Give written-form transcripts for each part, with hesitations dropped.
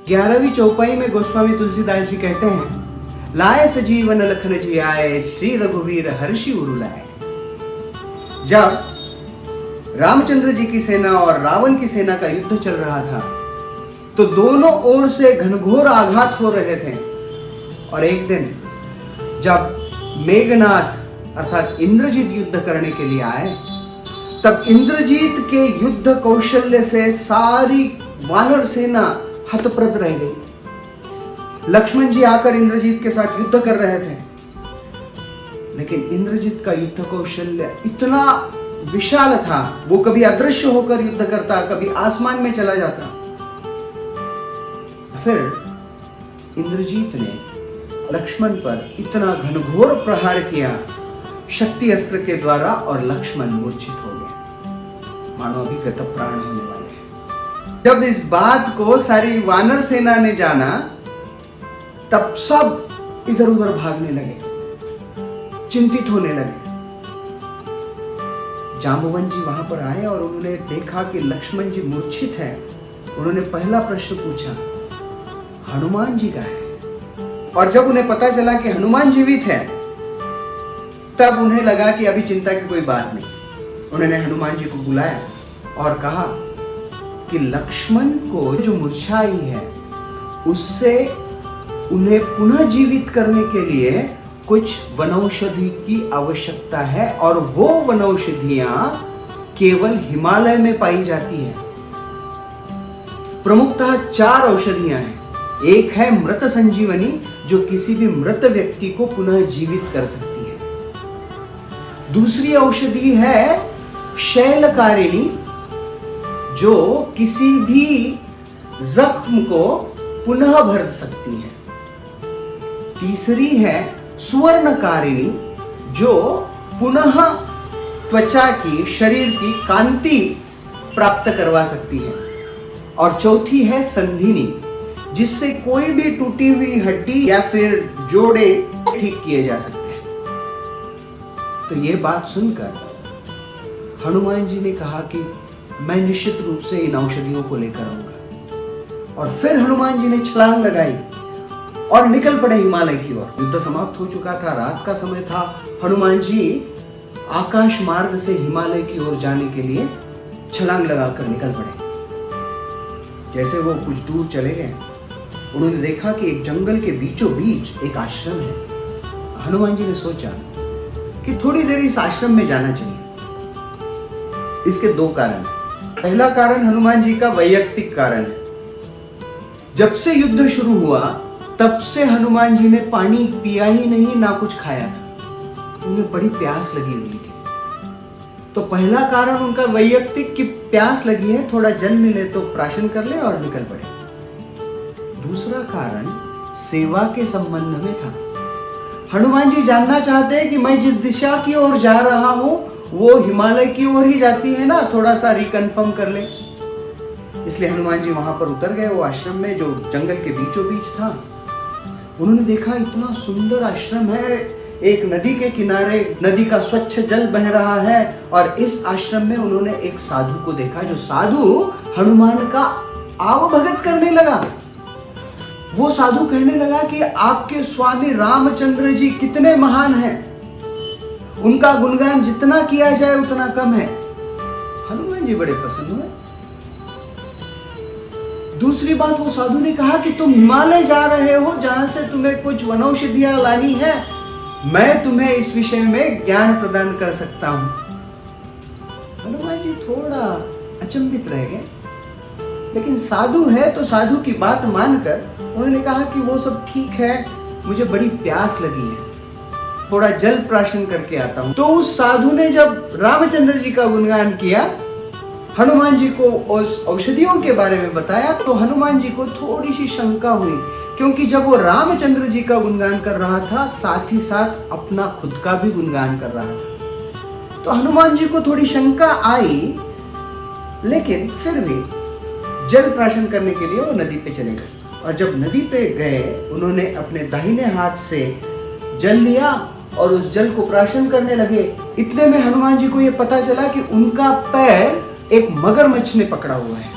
11वीं चौपाई में गोस्वामी तुलसीदास जी कहते हैं, लाए सजीवन लखन जी आए, श्री रघुवीर हर्षि उरुलाए। जब रामचंद्र जी की सेना और रावण की सेना का युद्ध चल रहा था तो दोनों ओर से घनघोर आघात हो रहे थे। और एक दिन जब मेघनाथ अर्थात इंद्रजीत युद्ध करने के लिए आए, तब इंद्रजीत के युद्ध कौशल्य से सारी वानर सेना हतप्रद रह गई। लक्ष्मण जी आकर इंद्रजीत के साथ युद्ध कर रहे थे, लेकिन इंद्रजीत का युद्ध कौशल्य इतना विशाल था, वो कभी अदृश्य होकर युद्ध करता, कभी आसमान में चला जाता। फिर इंद्रजीत ने लक्ष्मण पर इतना घनघोर प्रहार किया शक्ति अस्त्र के द्वारा और लक्ष्मण मूर्छित हो गए, मानो अभी गत प्राण होने वाले हैं। जब इस बात को सारी वानर सेना ने जाना, तब सब इधर उधर भागने लगे, चिंतित होने लगे। जांबुवन जी वहां पर आए और उन्होंने देखा कि लक्ष्मण जी मूर्छित हैं। उन्होंने पहला प्रश्न पूछा, हनुमान जी का है? और जब उन्हें पता चला कि हनुमान जीवित है, तब उन्हें लगा कि अभी चिंता की कोई बात नहीं। उन्होंने हनुमान जी को बुलाया और कहा कि लक्ष्मण को जो मूर्छा आई है उससे उन्हें पुनः जीवित करने के लिए कुछ वनौषधि की आवश्यकता है, और वो वनौषधियां केवल हिमालय में पाई जाती है। प्रमुखतः 4 औषधियां हैं। एक है मृत संजीवनी, जो किसी भी मृत व्यक्ति को पुनः जीवित कर सकती है। दूसरी औषधि है शैलकारिणी, जो किसी भी जख्म को पुनः भर सकती है। तीसरी है सुवर्णकारिणी, जो पुनः त्वचा की, शरीर की कांति प्राप्त करवा सकती है। और चौथी है संधिनी, जिससे कोई भी टूटी हुई हड्डी या फिर जोड़े ठीक किए जा सकते हैं। तो ये बात सुनकर हनुमान जी ने कहा कि मैं निश्चित रूप से इन औषधियों को लेकर आऊंगा। और फिर हनुमान जी ने छलांग लगाई और निकल पड़े हिमालय की ओर। युद्ध समाप्त हो चुका था, रात का समय था। हनुमान जी आकाश मार्ग से हिमालय की ओर जाने के लिए छलांग लगाकर निकल पड़े। जैसे वो कुछ दूर चले गए, उन्होंने देखा कि एक जंगल के बीचों बीच एक आश्रम है। हनुमान जी ने सोचा कि थोड़ी देर इस आश्रम में जाना चाहिए। इसके 2 कारण हैं। पहला कारण हनुमान जी का वैयक्तिक कारण है। जब से युद्ध शुरू हुआ तब से हनुमान जी ने पानी पिया ही नहीं, ना कुछ खाया था। उन्हें बड़ी प्यास लगी हुई थी। तो पहला कारण उनका वैयक्तिक कि प्यास लगी है, थोड़ा जल मिले तो प्राशन कर ले और निकल पड़े। दूसरा कारण सेवा के संबंध में था। हनुमान जी जानना चाहते हैं कि मैं जिस दिशा की ओर जा रहा हूं वो हिमालय की ओर ही जाती है ना, थोड़ा सा रिकन्फर्म कर ले। इसलिए हनुमान जी वहां पर उतर गए, वो आश्रम में जो जंगल के बीचों बीच था। उन्होंने देखा इतना सुंदर आश्रम है, एक नदी के किनारे नदी का स्वच्छ जल बह रहा है। और इस आश्रम में उन्होंने एक साधु को देखा, जो साधु हनुमान का आवभगत करने लगा। वो साधु कहने लगा कि आपके स्वामी रामचंद्र जी कितने महान हैं, उनका गुणगान जितना किया जाए उतना कम है। हनुमान जी बड़े प्रसन्न हुए। दूसरी बात, वो साधु ने कहा कि तुम हिमालय जा रहे हो, जहां से तुम्हें कुछ वनौषधियां लानी है, मैं तुम्हें इस विषय में ज्ञान प्रदान कर सकता हूं। हनुमान जी थोड़ा अचंभित रह गए, लेकिन साधु है तो साधु की बात मानकर उन्होंने कहा कि वो सब ठीक है, मुझे बड़ी प्यास लगी है, थोड़ा जल प्राशन करके आता हूं। तो उस साधु ने जब रामचंद्र जी का गुणगान किया, हनुमान जी को उस औषधियों के बारे में बताया, तो हनुमान जी को थोड़ी सी शंका हुई, क्योंकि जब वो रामचंद्र जी का गुणगान कर रहा था, साथ ही साथ अपना खुद का भी गुणगान कर रहा था। तो हनुमान जी को थोड़ी शंका आई, लेकिन फिर भी जल प्राशन करने के लिए वो नदी पे चले गए। और जब नदी पे गए, उन्होंने अपने दाहिने हाथ से जल लिया और उस जल को प्राशन करने लगे। इतने में हनुमान जी को यह पता चला कि उनका पैर एक मगरमच्छ ने पकड़ा हुआ है।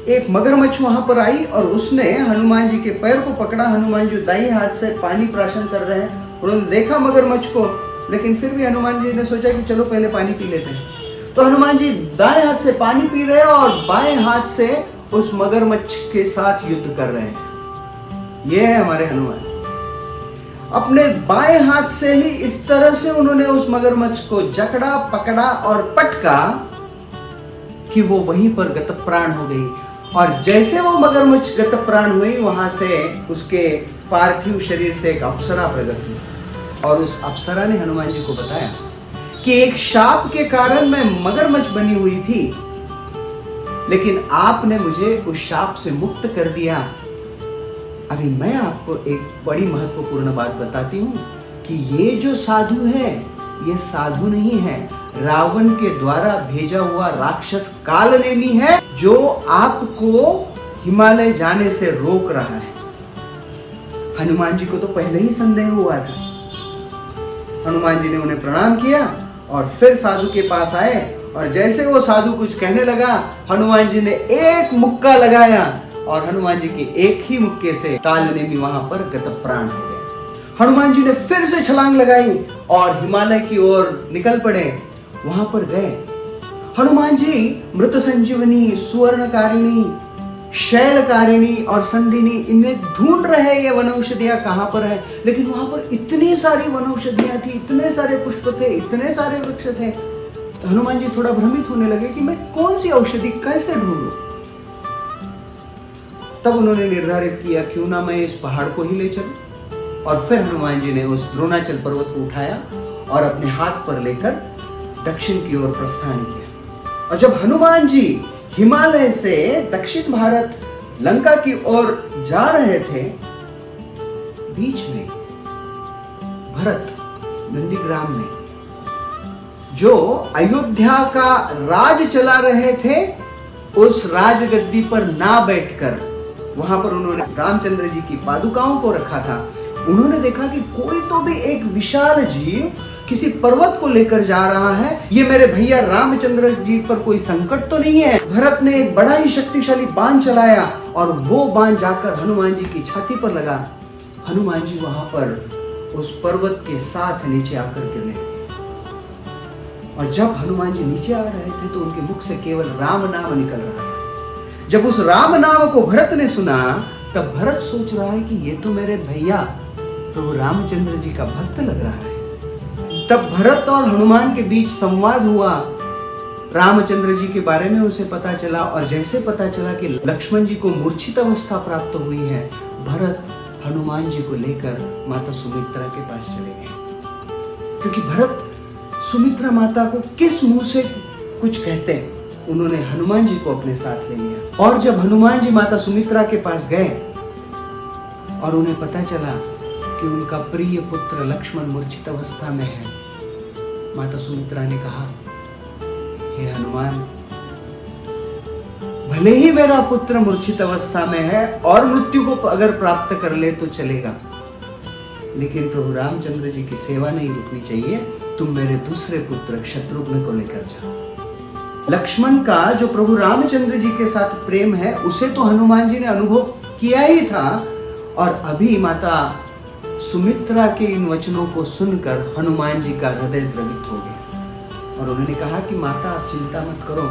एक मगरमच्छ वहां पर आई और उसने हनुमान जी के पैर को पकड़ा। हनुमान जी दाईं हाथ से पानी प्राशन कर रहे हैं। उन्होंने देखा मगरमच्छ को, लेकिन फिर भी हनुमान जी ने सोचा कि चलो पहले पानी पी लेते हैं। तो हनुमान जी दाएं हाथ से पानी पी रहे हैं और बाएं हाथ से उस मगरमच्छ के साथ युद्ध कर रहे हैं। ये है हमारे हनुमान। अपने बाएं हाथ से ही इस तरह से उन्होंने उस मगरमच्छ को जकड़ा, पकड़ा और पटका कि वो वहीं पर गतप्राण हो गई। और जैसे वो मगरमच्छ गतप्राण हुई, वहां से उसके पार्थिव शरीर से एक अप्सरा प्रकट हुई और उस अप्सरा ने हनुमान जी को बताया कि एक शाप के कारण मैं मगरमच्छ बनी हुई थी, लेकिन आपने मुझे उस शाप से मुक्त कर दिया। अभी मैं आपको एक बड़ी महत्वपूर्ण बात बताती हूं कि ये जो साधु है, ये साधु नहीं है, रावण के द्वारा भेजा हुआ राक्षस कालनेमी है, जो आपको हिमालय जाने से रोक रहा है। हनुमान जी को तो पहले ही संदेह हुआ था। हनुमान जी ने उन्हें प्रणाम किया और फिर साधु के पास आए और जैसे वो साधु कुछ कहने लगा, हनुमान जी ने एक मुक्का लगाया और हनुमान जी के एक ही मुक्के से कालनेमी वहां पर गतप्राण हो गए। हनुमान जी ने फिर से छलांग लगाई और हिमालय की ओर निकल पड़े। वहां पर गए। हनुमान जी मृत संजीवनी, सुवर्णकारिणी, शैलकारिणी और संदिनी, इनमें ढूंढ रहे ये वनौषधियां कहां पर है। लेकिन वहां पर इतनी सारी वनौषधियां थी, इतने सारे पुष्प थे, इतने सारे वृक्ष थे। तो हनुमान जी थोड़ा भ्रमित होने लगे कि मैं कौन सी औषधि कैसे ढूंढूं। तब उन्होंने निर्धारित किया, क्यों ना मैं इस पहाड़ को ही ले चलूं। और फिर हनुमान जी ने उस द्रोणाचल पर्वत को उठाया और अपने हाथ पर लेकर दक्षिण की ओर प्रस्थान किया। और जब हनुमान जी हिमालय से दक्षिण भारत लंका की ओर जा रहे थे, बीच में भरत नंदीग्राम में जो अयोध्या का राज चला रहे थे, उस राजगद्दी पर ना बैठकर वहां पर उन्होंने रामचंद्र जी की पादुकाओं को रखा था। उन्होंने देखा कि कोई तो भी एक विशाल जीव किसी पर्वत को लेकर जा रहा है। ये मेरे भैया रामचंद्र जी पर कोई संकट तो नहीं है। भरत ने एक बड़ा ही शक्तिशाली बाण चलाया और वो बाण जाकर हनुमान जी की छाती पर लगा। हनुमान जी वहां पर उस पर्वत के साथ नीचे आकर गिरने लगे। और जब हनुमान जी नीचे आ रहे थे तो उनके मुख से केवल राम नाम निकल रहा था। जब उस राम नाम को भरत ने सुना, तब भरत सोच रहा है कि ये तो मेरे भैया प्रभु रामचंद्र जी का भक्त लग रहा है। तब भरत और हनुमान के बीच संवाद हुआ। रामचंद्र जी के बारे में उसे पता चला और जैसे पता चला कि लक्ष्मण जी को मूर्छित अवस्था प्राप्त हुई है, भरत हनुमान जी को लेकर माता सुमित्रा के पास चले गए। क्योंकि भरत सुमित्रा माता को किस मुंह से कुछ कहते, उन्होंने हनुमान जी को अपने साथ ले लिया। और जब हनुमान जी माता सुमित्रा के पास गए और उन्हें पता चला कि उनका प्रिय पुत्र लक्ष्मण मूर्छित अवस्था में है, माता सुमित्रा ने कहा, हे हनुमान, भले ही मेरा पुत्र मूर्छित अवस्था में है और मृत्यु को अगर प्राप्त कर ले तो चलेगा, लेकिन प्रभु रामचंद्र जी की सेवा नहीं रुकनी चाहिए। तुम मेरे दूसरे पुत्र शत्रुघ्न को लेकर जाओ। लक्ष्मण का जो प्रभु रामचंद्र जी के साथ प्रेम है, उसे तो हनुमान जी ने अनुभव किया ही था। और अभी माता सुमित्रा के इन वचनों को सुनकर हनुमान जी का हृदय द्रवित हो गया और उन्होंने कहा कि माता आप चिंता मत करो,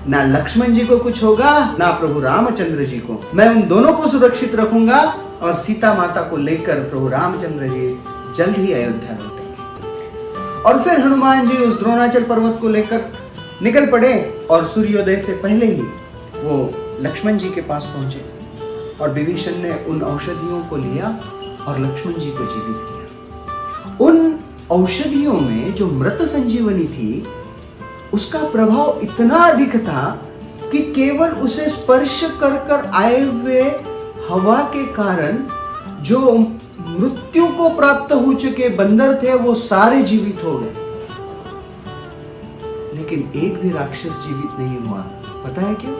ना लक्ष्मण जी को कुछ होगा ना प्रभु रामचंद्र जी को। मैं उन दोनों को सुरक्षित रखूंगा और सीता माता को लेकर प्रभु रामचंद्र जी जल्द ही अयोध्या लौटेंगे। और फिर हनुमान जी उस द्रोणाचल पर्वत को लेकर निकल पड़े और सूर्योदय से पहले ही वो लक्ष्मण जी के पास पहुंचे और विभीषण ने उन औषधियों को लिया और लक्ष्मण जी को जीवित किया। उन औषधियों में जो मृत संजीवनी थी, उसका प्रभाव इतना अधिक था कि केवल उसे स्पर्श कर कर आए हुए हवा के कारण जो मृत्यु को प्राप्त हो चुके बंदर थे, वो सारे जीवित हो गए। लेकिन एक भी राक्षस जीवित नहीं हुआ। पता है क्यों?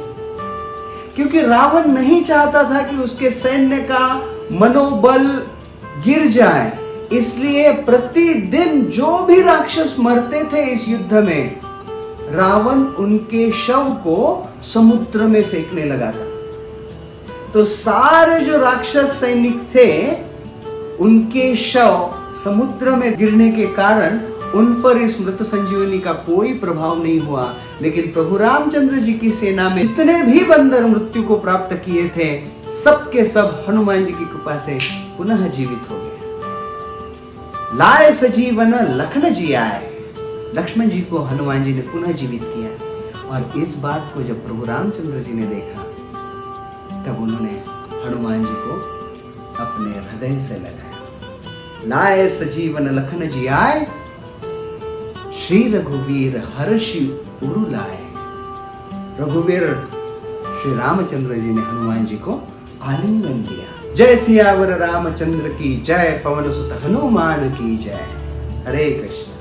क्योंकि रावण नहीं चाहता था कि उसके सैन्य का मनोबल गिर जाए। इसलिए प्रतिदिन जो भी राक्षस मरते थे इस युद्ध में, रावण उनके शव को समुद्र में फेंकने लगा था। तो सारे जो राक्षस सैनिक थे उनके शव समुद्र में गिरने के कारण उन पर इस मृत संजीवनी का कोई प्रभाव नहीं हुआ। लेकिन प्रभु रामचंद्र जी की सेना में जितने भी बंदर मृत्यु को प्राप्त किए थे, सबके सब हनुमान जी की कृपा से पुनः जीवित हो गए। लाए सजीवन लखन जी आए, लक्ष्मण जी को हनुमान जी ने पुनः जीवित किया। और इस बात को जब प्रभु रामचंद्र जी ने देखा, तब उन्होंने हनुमान जी को अपने हृदय से लगाया। लाए सजीवन लखन जी आए, श्री रघुवीर हर्षि उरु लाए। रघुवीर श्री रामचंद्र जी ने हनुमान जी को आलिंगन दिया। जय सियावर रामचंद्र की जय, पवन सुत हनुमान की जय। हरे कृष्ण।